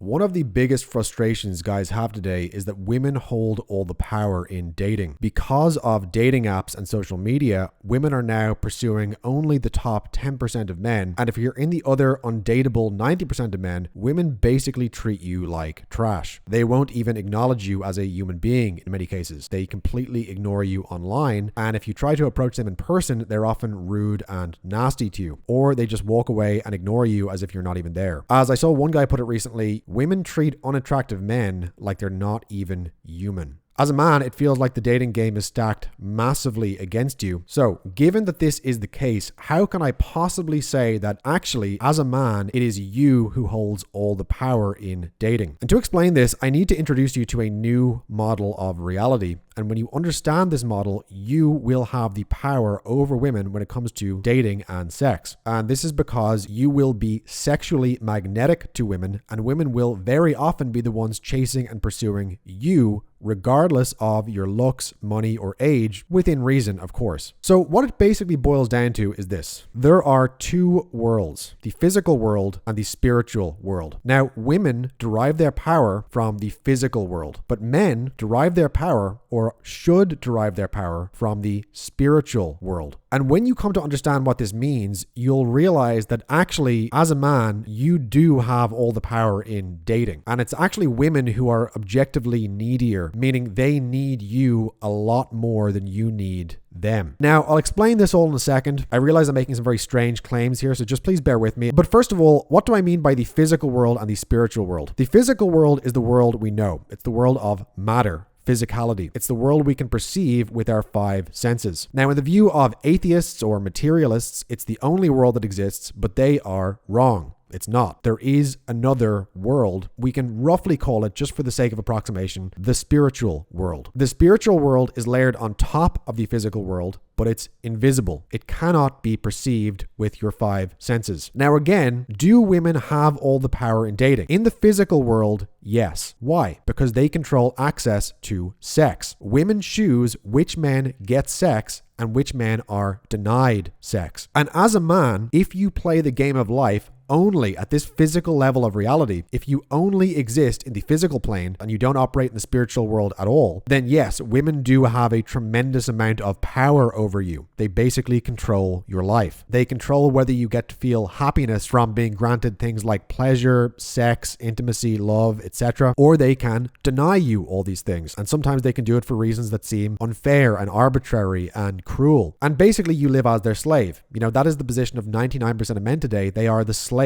One of the biggest frustrations guys have today is that women hold all the power in dating. Because of dating apps and social media, women are now pursuing only the top 10% of men, and if you're in the other undateable 90% of men, women basically treat you like trash. They won't even acknowledge you as a human being in many cases. They completely ignore you online, and if you try to approach them in person, they're often rude and nasty to you, or they just walk away and ignore you as if you're not even there. As I saw one guy put it recently, women treat unattractive men like they're not even human. As a man, it feels like the dating game is stacked massively against you. So, given that this is the case, how can I possibly say that actually, as a man, it is you who holds all the power in dating? And to explain this, I need to introduce you to a new model of reality. And when you understand this model, you will have the power over women when it comes to dating and sex. And this is because you will be sexually magnetic to women, and women will very often be the ones chasing and pursuing you, regardless of your looks, money, or age, within reason, of course. So what it basically boils down to is this. There are two worlds, the physical world and the spiritual world. Now, women derive their power from the physical world, but men derive their power, or should derive their power, from the spiritual world. And when you come to understand what this means, you'll realize that actually, as a man, you do have all the power in dating. And it's actually women who are objectively needier, meaning they need you a lot more than you need them. Now, I'll explain this all in a second. I realize I'm making some very strange claims here, so just please bear with me. But first of all, what do I mean by the physical world and the spiritual world? The physical world is the world we know. It's the world of matter. Physicality. It's the world we can perceive with our five senses. Now, in the view of atheists or materialists, it's the only world that exists, but they are wrong. It's not. There is another world. We can roughly call it, just for the sake of approximation, the spiritual world. The spiritual world is layered on top of the physical world, but it's invisible. It cannot be perceived with your five senses. Now again, do women have all the power in dating? In the physical world, yes. Why? Because they control access to sex. Women choose which men get sex and which men are denied sex. And as a man, if you play the game of life only at this physical level of reality, if you only exist in the physical plane and you don't operate in the spiritual world at all, then yes, women do have a tremendous amount of power over you. They basically control your life. They control whether you get to feel happiness from being granted things like pleasure, sex, intimacy, love, etc., or they can deny you all these things. And sometimes they can do it for reasons that seem unfair and arbitrary and cruel. And basically you live as their slave. You know, that is the position of 99% of men today. They are the slaves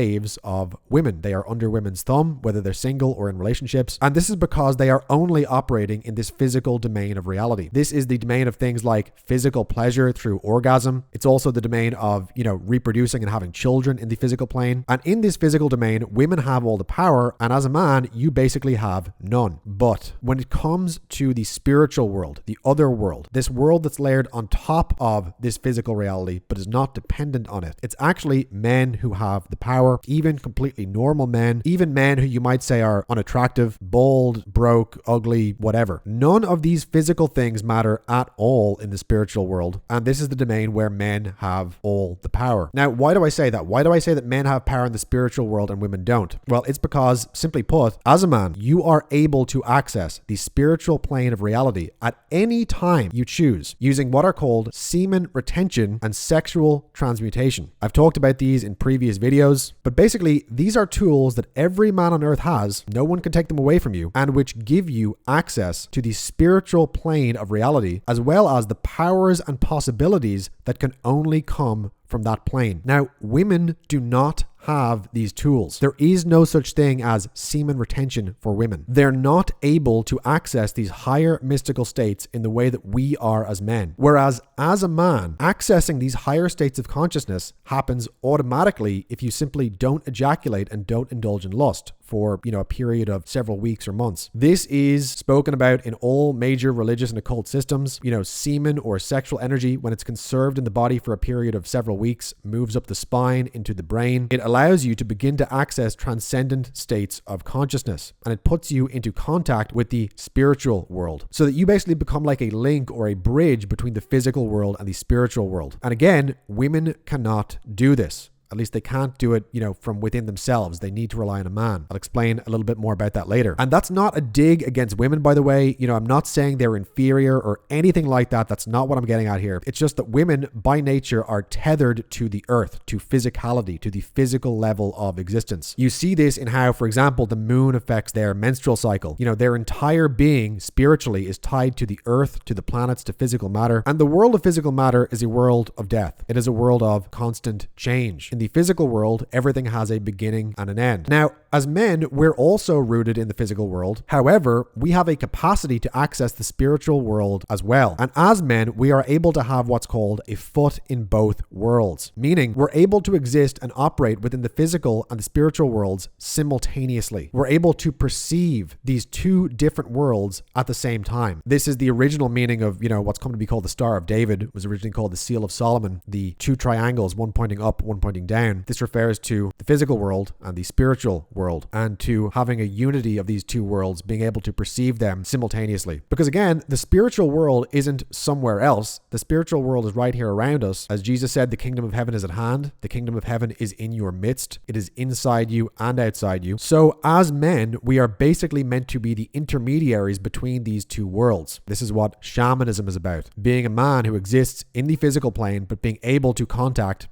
of women. They are under women's thumb, whether they're single or in relationships. And this is because they are only operating in this physical domain of reality. This is the domain of things like physical pleasure through orgasm. It's also the domain of, reproducing and having children in the physical plane. And in this physical domain, women have all the power. And as a man, you basically have none. But when it comes to the spiritual world, the other world, this world that's layered on top of this physical reality, but is not dependent on it, it's actually men who have the power. Even completely normal men, even men who you might say are unattractive, bald, broke, ugly, whatever. None of these physical things matter at all in the spiritual world. And this is the domain where men have all the power. Now, why do I say that? Why do I say that men have power in the spiritual world and women don't? Well, it's because, simply put, as a man, you are able to access the spiritual plane of reality at any time you choose, using what are called semen retention and sexual transmutation. I've talked about these in previous videos, but basically these are tools that every man on earth has, no one can take them away from you, and which give you access to the spiritual plane of reality, as well as the powers and possibilities that can only come from that plane. Now, women do not have these tools. There is no such thing as semen retention for women. They're not able to access these higher mystical states in the way that we are as men. Whereas as a man, accessing these higher states of consciousness happens automatically if you simply don't ejaculate and don't indulge in lust for, a period of several weeks or months. This is spoken about in all major religious and occult systems. Semen or sexual energy, when it's conserved in the body for a period of several weeks, moves up the spine into the brain. It allows you to begin to access transcendent states of consciousness, and it puts you into contact with the spiritual world, so that you basically become like a link or a bridge between the physical world and the spiritual world. And again, women cannot do this. At least they can't do it, from within themselves. They need to rely on a man. I'll explain a little bit more about that later. And that's not a dig against women, by the way. I'm not saying they're inferior or anything like that. That's not what I'm getting at here. It's just that women by nature are tethered to the earth, to physicality, to the physical level of existence. You see this in how, for example, the moon affects their menstrual cycle. Their entire being spiritually is tied to the earth, to the planets, to physical matter. And the world of physical matter is a world of death. It is a world of constant change. In the physical world, everything has a beginning and an end. Now, as men, we're also rooted in the physical world. However, we have a capacity to access the spiritual world as well. And as men, we are able to have what's called a foot in both worlds, meaning we're able to exist and operate within the physical and the spiritual worlds simultaneously. We're able to perceive these two different worlds at the same time. This is the original meaning of, what's come to be called the Star of David. It was originally called the Seal of Solomon, the two triangles, one pointing up, one pointing down. This refers to the physical world and the spiritual world, and to having a unity of these two worlds, being able to perceive them simultaneously. Because again, the spiritual world isn't somewhere else. The spiritual world is right here around us. As Jesus said, the kingdom of heaven is at hand. The kingdom of heaven is in your midst. It is inside you and outside you. So as men, we are basically meant to be the intermediaries between these two worlds. This is what shamanism is about. Being a man who exists in the physical plane, but being able to contact,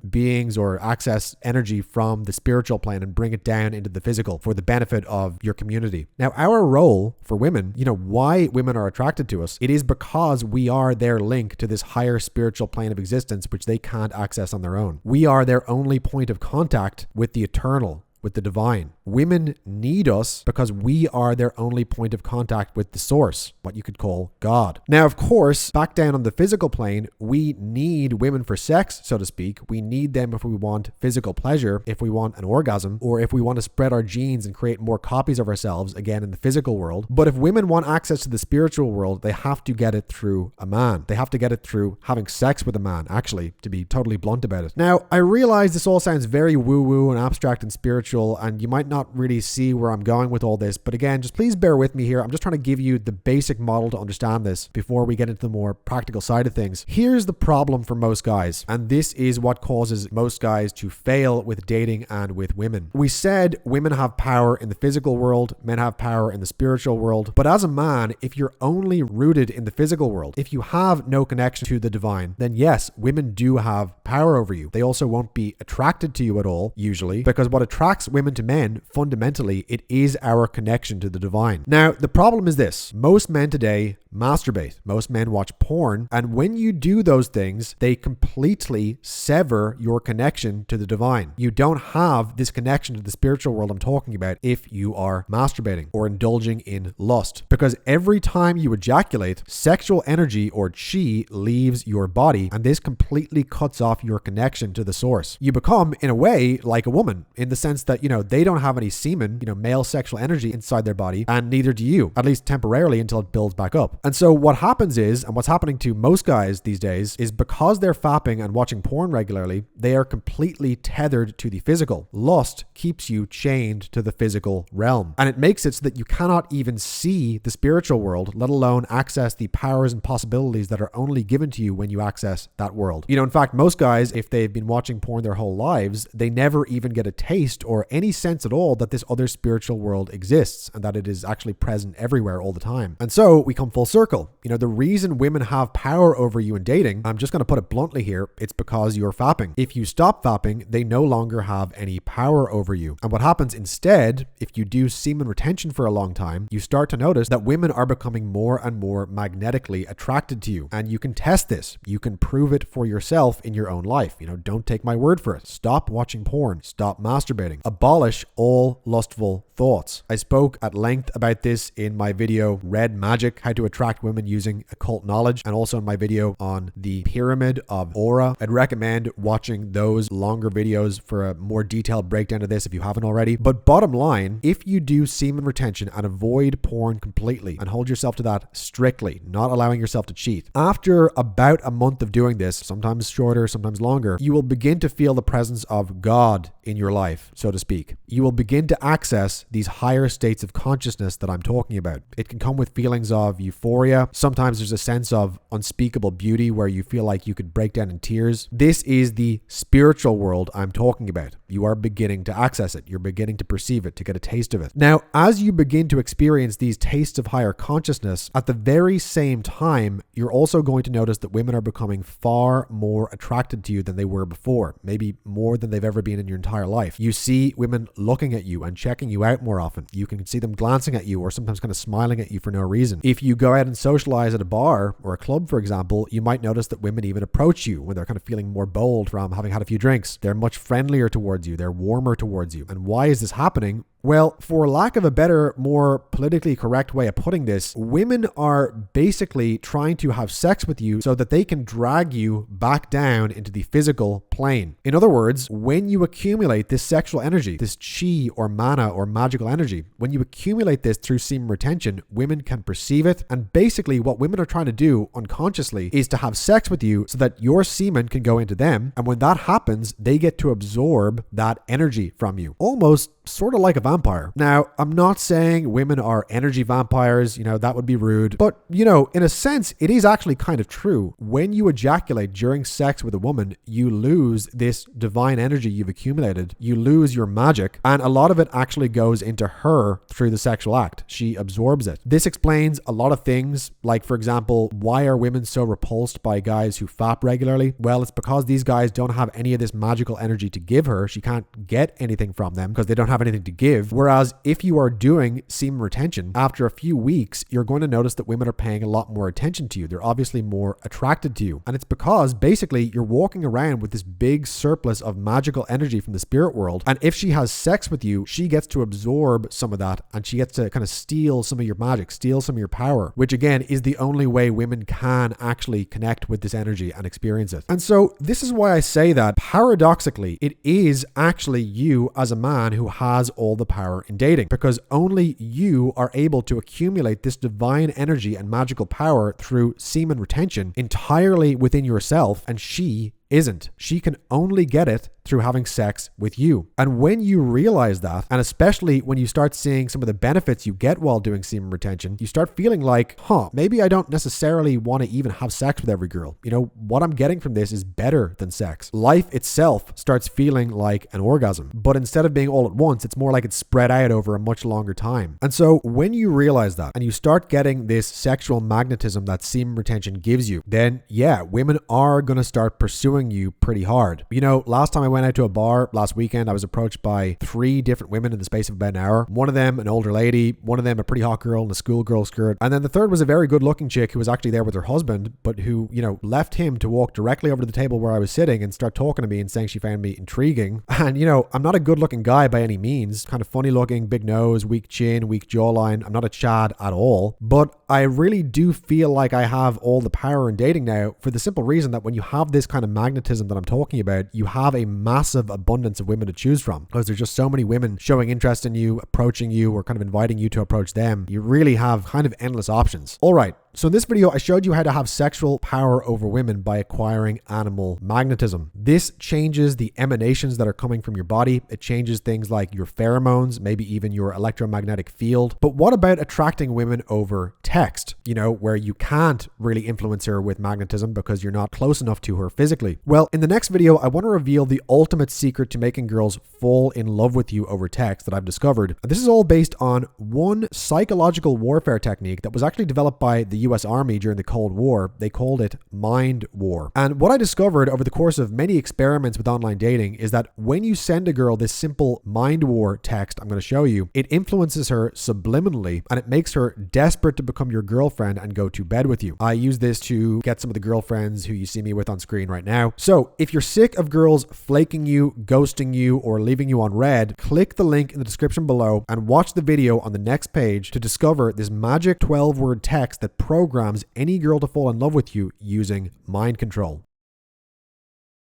beings or access energy from the spiritual plane and bring it down into the physical for the benefit of your community. Now, our role for women, why women are attracted to us, it is because we are their link to this higher spiritual plane of existence, which they can't access on their own. We are their only point of contact with the eternal, with the divine. Women need us because we are their only point of contact with the source, what you could call God. Now, of course, back down on the physical plane, we need women for sex, so to speak. We need them if we want physical pleasure, if we want an orgasm, or if we want to spread our genes and create more copies of ourselves, again, in the physical world. But if women want access to the spiritual world, they have to get it through a man. They have to get it through having sex with a man, actually, to be totally blunt about it. Now, I realize this all sounds very woo-woo and abstract and spiritual, and you might not really see where I'm going with all this, but again, just please bear with me here. I'm just trying to give you the basic model to understand this before we get into the more practical side of things. Here's the problem for most guys, and this is what causes most guys to fail with dating and with women. We said women have power in the physical world, men have power in the spiritual world, but as a man, if you're only rooted in the physical world, if you have no connection to the divine, then yes, women do have power over you. They also won't be attracted to you at all, usually, because what attracts women to men, fundamentally, it is our connection to the divine. Now, the problem is this. Most men today masturbate. Most men watch porn. And when you do those things, they completely sever your connection to the divine. You don't have this connection to the spiritual world I'm talking about if you are masturbating or indulging in lust. Because every time you ejaculate, sexual energy or chi leaves your body, and this completely cuts off your connection to the source. You become, in a way, like a woman, in the sense that, they don't have any semen, male sexual energy inside their body, and neither do you, at least temporarily until it builds back up. And so what happens is, and what's happening to most guys these days, is because they're fapping and watching porn regularly, they are completely tethered to the physical. Lust keeps you chained to the physical realm. And it makes it so that you cannot even see the spiritual world, let alone access the powers and possibilities that are only given to you when you access that world. In fact, most guys, if they've been watching porn their whole lives, they never even get a taste or any sense at all that this other spiritual world exists and that it is actually present everywhere all the time. And so we come full circle. The reason women have power over you in dating, I'm just going to put it bluntly here, it's because you're fapping. If you stop fapping, they no longer have any power over you. And what happens instead, if you do semen retention for a long time, you start to notice that women are becoming more and more magnetically attracted to you. And you can test this. You can prove it for yourself in your own life. Don't take my word for it. Stop watching porn. Stop masturbating. Abolish all lustful thoughts. I spoke at length about this in my video, Red Magic, How to Attract Women Using Occult Knowledge, and also in my video on the Pyramid of Aura. I'd recommend watching those longer videos for a more detailed breakdown of this if you haven't already. But bottom line, if you do semen retention and avoid porn completely and hold yourself to that strictly, not allowing yourself to cheat, after about a month of doing this, sometimes shorter, sometimes longer, you will begin to feel the presence of God in your life, so to speak. You will begin to access these higher states of consciousness that I'm talking about. It can come with feelings of euphoria, euphoria. Sometimes there's a sense of unspeakable beauty where you feel like you could break down in tears. This is the spiritual world I'm talking about. You are beginning to access it. You're beginning to perceive it, to get a taste of it. Now, as you begin to experience these tastes of higher consciousness, at the very same time, you're also going to notice that women are becoming far more attracted to you than they were before, maybe more than they've ever been in your entire life. You see women looking at you and checking you out more often. You can see them glancing at you or sometimes kind of smiling at you for no reason. If you go out and socialize at a bar or a club, for example, you might notice that women even approach you when they're kind of feeling more bold from having had a few drinks. They're much friendlier towards you. They're warmer towards you. And why is this happening? Well, for lack of a better, more politically correct way of putting this, women are basically trying to have sex with you so that they can drag you back down into the physical plane. In other words, when you accumulate this sexual energy, this chi or mana or magical energy, when you accumulate this through semen retention, women can perceive it. And basically what women are trying to do unconsciously is to have sex with you so that your semen can go into them. And when that happens, they get to absorb that energy from you. Almost sort of like a vampire. Now, I'm not saying women are energy vampires, that would be rude. But, in a sense, it is actually kind of true. When you ejaculate during sex with a woman, you lose this divine energy you've accumulated. You lose your magic, and a lot of it actually goes into her through the sexual act. She absorbs it. This explains a lot of things, like, for example, why are women so repulsed by guys who fap regularly? Well, it's because these guys don't have any of this magical energy to give her. She can't get anything from them because they don't have anything to give. Whereas if you are doing semen retention, after a few weeks, you're going to notice that women are paying a lot more attention to you. They're obviously more attracted to you. And it's because basically you're walking around with this big surplus of magical energy from the spirit world. And if she has sex with you, she gets to absorb some of that and she gets to kind of steal some of your magic, steal some of your power, which again is the only way women can actually connect with this energy and experience it. And so this is why I say that paradoxically, it is actually you as a man who has all the power in dating, because only you are able to accumulate this divine energy and magical power through semen retention entirely within yourself, and she isn't. She can only get it through having sex with you. And when you realize that, and especially when you start seeing some of the benefits you get while doing semen retention, you start feeling like, maybe I don't necessarily want to even have sex with every girl. What I'm getting from this is better than sex. Life itself starts feeling like an orgasm, but instead of being all at once, it's more like it's spread out over a much longer time. And so when you realize that and you start getting this sexual magnetism that semen retention gives you, then yeah, women are going to start pursuing you pretty hard. Last time I went out to a bar last weekend, I was approached by 3 different women in the space of about an hour. One of them, an older lady, one of them, a pretty hot girl in a schoolgirl skirt. And then the third was a very good looking chick who was actually there with her husband, but who, left him to walk directly over to the table where I was sitting and start talking to me and saying she found me intriguing. And, I'm not a good looking guy by any means, kind of funny looking, big nose, weak chin, weak jawline. I'm not a Chad at all, but I really do feel like I have all the power in dating now, for the simple reason that when you have this kind of magnetism that I'm talking about, you have a massive abundance of women to choose from, because there's just so many women showing interest in you, approaching you, or kind of inviting you to approach them. You really have kind of endless options. All right. So in this video, I showed you how to have sexual power over women by acquiring animal magnetism. This changes the emanations that are coming from your body. It changes things like your pheromones, maybe even your electromagnetic field. But what about attracting women over text, where you can't really influence her with magnetism because you're not close enough to her physically? Well, in the next video, I want to reveal the ultimate secret to making girls fall in love with you over text that I've discovered. And this is all based on one psychological warfare technique that was actually developed by the US Army during the Cold War. They called it mind war. And what I discovered over the course of many experiments with online dating is that when you send a girl this simple mind war text I'm going to show you, it influences her subliminally and it makes her desperate to become your girlfriend and go to bed with you. I use this to get some of the girlfriends who you see me with on screen right now. So if you're sick of girls flaking you, ghosting you, or leaving you on red, click the link in the description below and watch the video on the next page to discover this magic 12-word text that programs any girl to fall in love with you using mind control.